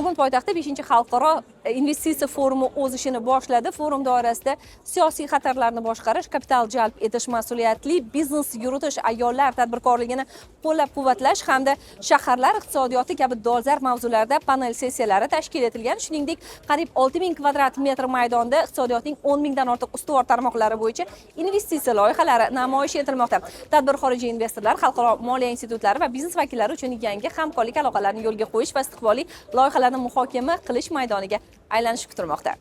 Bugun poytaxtda 5-xalqaro investitsiya forumi o'z ishini boshladi. Forum doirasida siyosiy xatarlarni boshqarish, kapital jalb etish, mas'uliyatli biznes yuritish, ayollar tadbirkorligini qo'llab-quvvatlash hamda shaharlar iqtisodiyoti kabi dolzarb mavzularda panel sessiyalari tashkil etilgan. Shuningdek, qariyb 6000 kvadrat metr maydonda iqtisodiyotning 10 mingdan ortiq ustuvor tarmoqlari bo'yicha investitsiya loyihalari namoyish etilmoqda. Tadbir xorijiy investorlar, xalqaro moliya institutlari va biznes vakillari uchun yangi hamkorlik aloqalarini yo'lga qo'yish va istiqbolli loyihalarni muhokama qilish maydoniga aylanishi kutilmoqda.